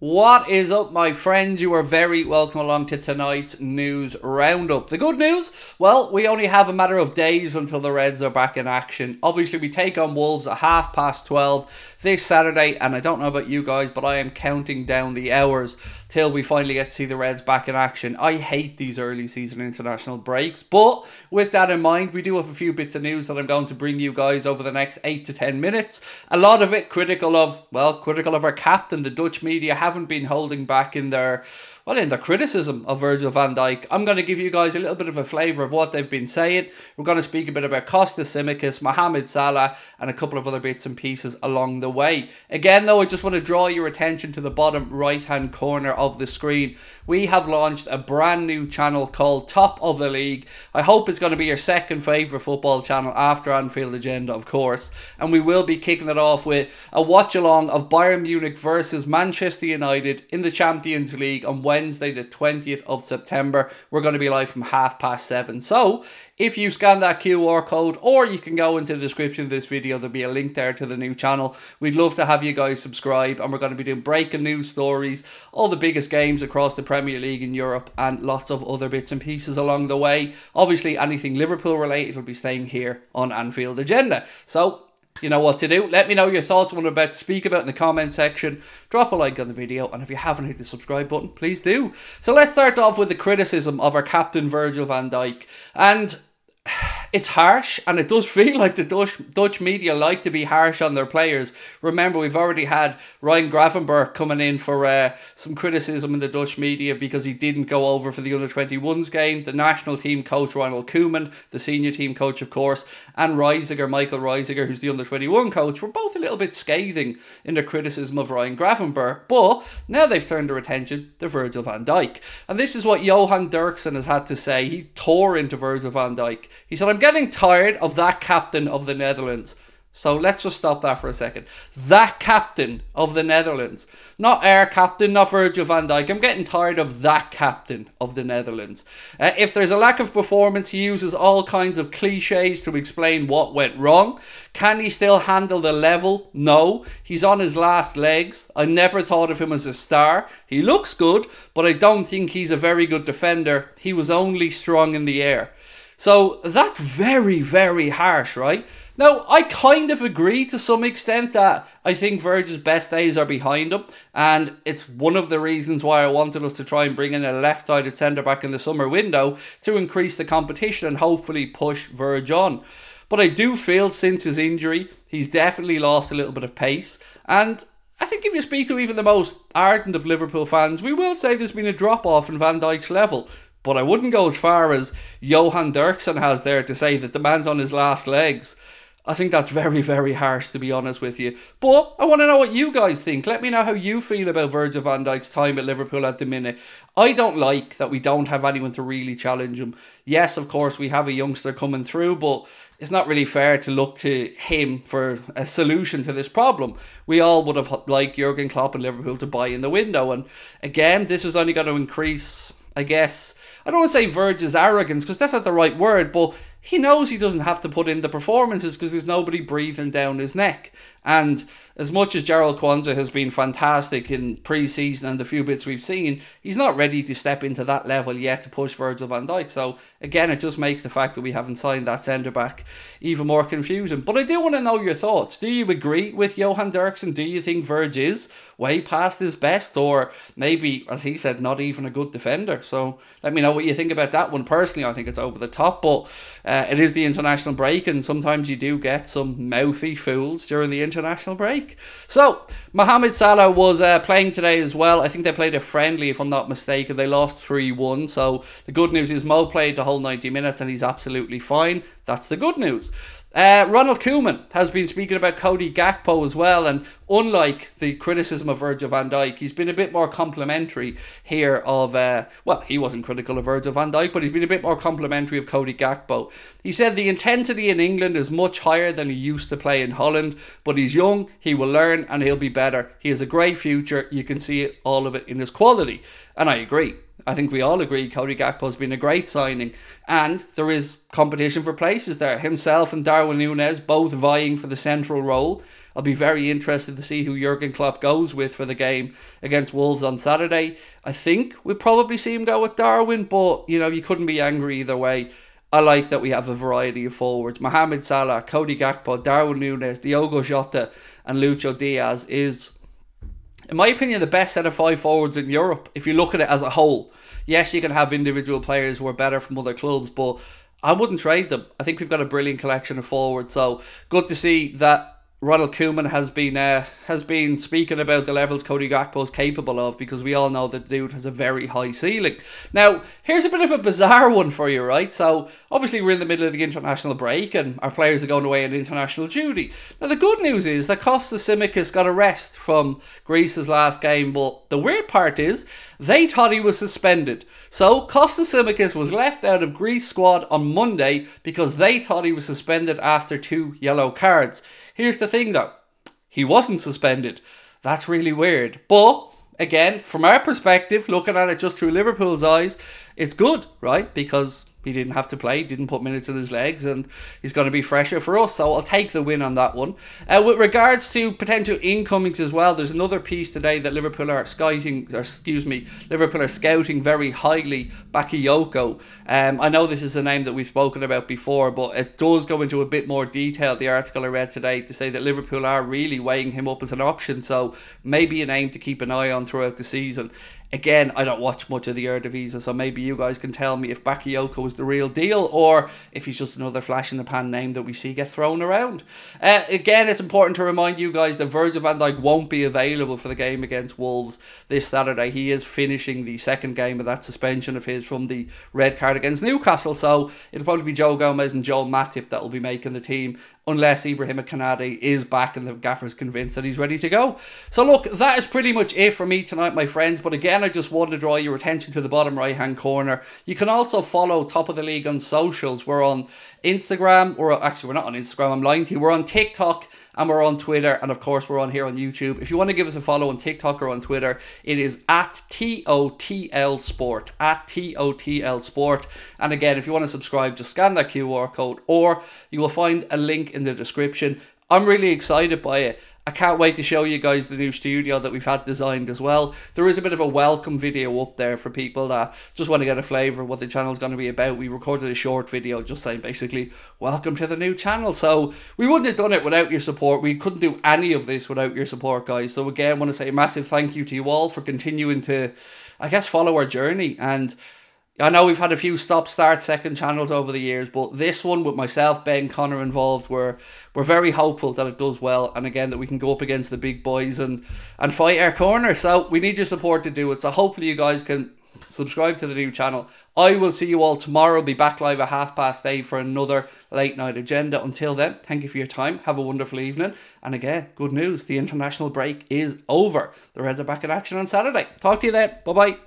What is up, my friends? You are very welcome along to tonight's news roundup. The good news? Well, we only have a matter of days until the Reds are back in action. Obviously, we take on Wolves at 12:30 this Saturday, and I don't know about you guys, but I am counting down the hours till we finally get to see the Reds back in action. I hate these early season international breaks, but with that in mind, we do have a few bits of news that I'm going to bring you guys over the next 8 to 10 minutes. A lot of it critical of our captain. The Dutch media haven't been holding back in their criticism of Virgil van Dijk. I'm going to give you guys a little bit of a flavour of what they've been saying. We're going to speak a bit about Kostas Tsimikas, Mohamed Salah, and a couple of other bits and pieces along the way. Again, though, I just want to draw your attention to the bottom right-hand corner of the screen. We have launched a brand new channel called Top of the League. I hope it's going to be your second favourite football channel after Anfield Agenda, of course. And we will be kicking it off with a watch-along of Bayern Munich versus Manchester United in the Champions League on Wednesday the 20th of September. We're going to be live from 7:30. So if you scan that QR code, or you can go into the description of this video, there'll be a link there to the new channel. We'd love to have you guys subscribe, and we're going to be doing breaking news stories, all the biggest games across the Premier League in Europe, and lots of other bits and pieces along the way. Obviously, anything Liverpool related will be staying here on Anfield Agenda. So you know what to do. Let me know your thoughts on what I'm about to speak about in the comment section. Drop a like on the video, and if you haven't hit the subscribe button, please do. So let's start off with the criticism of our captain Virgil van Dijk. And it's harsh, and it does feel like the Dutch media like to be harsh on their players. Remember, we've already had Ryan Gravenberch coming in for some criticism in the Dutch media because he didn't go over for the under-21s game. The national team coach, Ronald Koeman, the senior team coach, of course, and Michael Reisiger, who's the under-21 coach, were both a little bit scathing in their criticism of Ryan Gravenberch. But now they've turned their attention to Virgil van Dijk. And this is what Johan Derksen has had to say. He tore into Virgil van Dijk. He said, "I'm getting tired of that captain of the Netherlands." So let's just stop that for a second. That captain of the Netherlands. Not our captain, not Virgil van Dijk. I'm getting tired of that captain of the Netherlands. If there's a lack of performance, he uses all kinds of cliches to explain what went wrong. Can he still handle the level? No. He's on his last legs. I never thought of him as a star. He looks good, but I don't think he's a very good defender. He was only strong in the air. So that's very, very harsh, right? Now, I kind of agree to some extent that I think Virgil's best days are behind him, and it's one of the reasons why I wanted us to try and bring in a left-sided centre-back in the summer window to increase the competition and hopefully push Virg on. But I do feel since his injury, he's definitely lost a little bit of pace, and I think if you speak to even the most ardent of Liverpool fans, we will say there's been a drop-off in Van Dijk's level. But I wouldn't go as far as Johan Derksen has there to say that the man's on his last legs. I think that's very, very harsh, to be honest with you. But I want to know what you guys think. Let me know how you feel about Virgil van Dijk's time at Liverpool at the minute. I don't like that we don't have anyone to really challenge him. Yes, of course, we have a youngster coming through, but it's not really fair to look to him for a solution to this problem. We all would have liked Jurgen Klopp and Liverpool to buy in the window. And again, this is only going to increase, I guess, I don't want to say Virgil's arrogance, because that's not the right word, but he knows he doesn't have to put in the performances because there's nobody breathing down his neck. And as much as Jarell Quansah has been fantastic in pre-season and the few bits we've seen, he's not ready to step into that level yet to push Virgil van Dijk. So again, it just makes the fact that we haven't signed that centre-back even more confusing. But I do want to know your thoughts. Do you agree with Johan Derksen? Do you think Virg is way past his best, or maybe, as he said, not even a good defender? So let me know what you think about that one. Personally, I think it's over the top, but it is the international break, and sometimes you do get some mouthy fools during the international break. So Mohamed Salah was playing today as well. I think they played a friendly, if I'm not mistaken. They lost 3-1. So the good news is Mo played the whole 90 minutes and he's absolutely fine. That's the good news. Ronald Koeman has been speaking about Cody Gakpo as well, and unlike the criticism of Virgil van Dijk, he's been a bit more complimentary here of, well, he wasn't critical of Virgil van Dijk, but he's been a bit more complimentary of Cody Gakpo. He said the intensity in England is much higher than he used to play in Holland, but he's young, he will learn, and he'll be better. He has a great future. You can see it, all of it in his quality. And I agree. I think we all agree Cody Gakpo's been a great signing, and there is competition for places there. Himself and Darwin Núñez both vying for the central role. I'll be very interested to see who Jurgen Klopp goes with for the game against Wolves on Saturday. I think we'll probably see him go with Darwin, but you know, you couldn't be angry either way. I like that we have a variety of forwards. Mohamed Salah, Cody Gakpo, Darwin Núñez, Diogo Jota and Lucho Diaz is, in my opinion, the best set of 5 forwards in Europe, if you look at it as a whole. Yes, you can have individual players who are better from other clubs, but I wouldn't trade them. I think we've got a brilliant collection of forwards, so good to see that Ronald Koeman has been speaking about the levels Cody Gakpo is capable of, because we all know that the dude has a very high ceiling. Now, here's a bit of a bizarre one for you, right? So, obviously we're in the middle of the international break and our players are going away on international duty. Now, the good news is that Kostas Tsimikas got a rest from Greece's last game, but the weird part is they thought he was suspended. So, Kostas Tsimikas was left out of Greece squad on Monday because they thought he was suspended after 2 yellow cards. Here's the thing though, he wasn't suspended. That's really weird. But, again, from our perspective, looking at it just through Liverpool's eyes, it's good, right? Because he didn't have to play, didn't put minutes in his legs, and he's going to be fresher for us. So I'll take the win on that one. With regards to potential incomings as well, there's another piece today that Liverpool are scouting very highly Bakayoko. I know this is a name that we've spoken about before, but it does go into a bit more detail, the article I read today, to say that Liverpool are really weighing him up as an option. So maybe a name to keep an eye on throughout the season. Again, I don't watch much of the Eredivisie, so maybe you guys can tell me if Bakayoko is the real deal or if he's just another flash-in-the-pan name that we see get thrown around. Again, it's important to remind you guys that Virgil van Dijk won't be available for the game against Wolves this Saturday. He is finishing the second game of that suspension of his from the red card against Newcastle, so it'll probably be Joe Gomez and Joel Matip that will be making the team, unless Ibrahima Konate is back and the gaffer's convinced that he's ready to go. So look, that is pretty much it for me tonight, my friends. But again, I just want to draw your attention to the bottom right hand corner. You can also follow Top of the League on socials. We're on Instagram, we're not on Instagram, I'm lying to you. We're on TikTok and we're on Twitter, and of course we're on here on YouTube. If you want to give us a follow on TikTok or on Twitter, it is at TOTL Sport, at TOTL Sport. And again, if you want to subscribe, just scan that QR code or you will find a link in the description. I'm really excited by it. I can't wait to show you guys the new studio that we've had designed as well. There is a bit of a welcome video up there for people that just want to get a flavour of what the channel is going to be about. We recorded a short video just saying basically, welcome to the new channel. So we wouldn't have done it without your support. We couldn't do any of this without your support, guys. So again, I want to say a massive thank you to you all for continuing to, I guess, follow our journey. And I know we've had a few stop-start second channels over the years, but this one with myself, Ben, Connor involved, we're very hopeful that it does well, and again that we can go up against the big boys and fight our corner. So we need your support to do it. So hopefully you guys can subscribe to the new channel. I will see you all tomorrow. I'll be back live at 8:30 for another late night agenda. Until then, thank you for your time. Have a wonderful evening. And again, good news, the international break is over. The Reds are back in action on Saturday. Talk to you then. Bye-bye.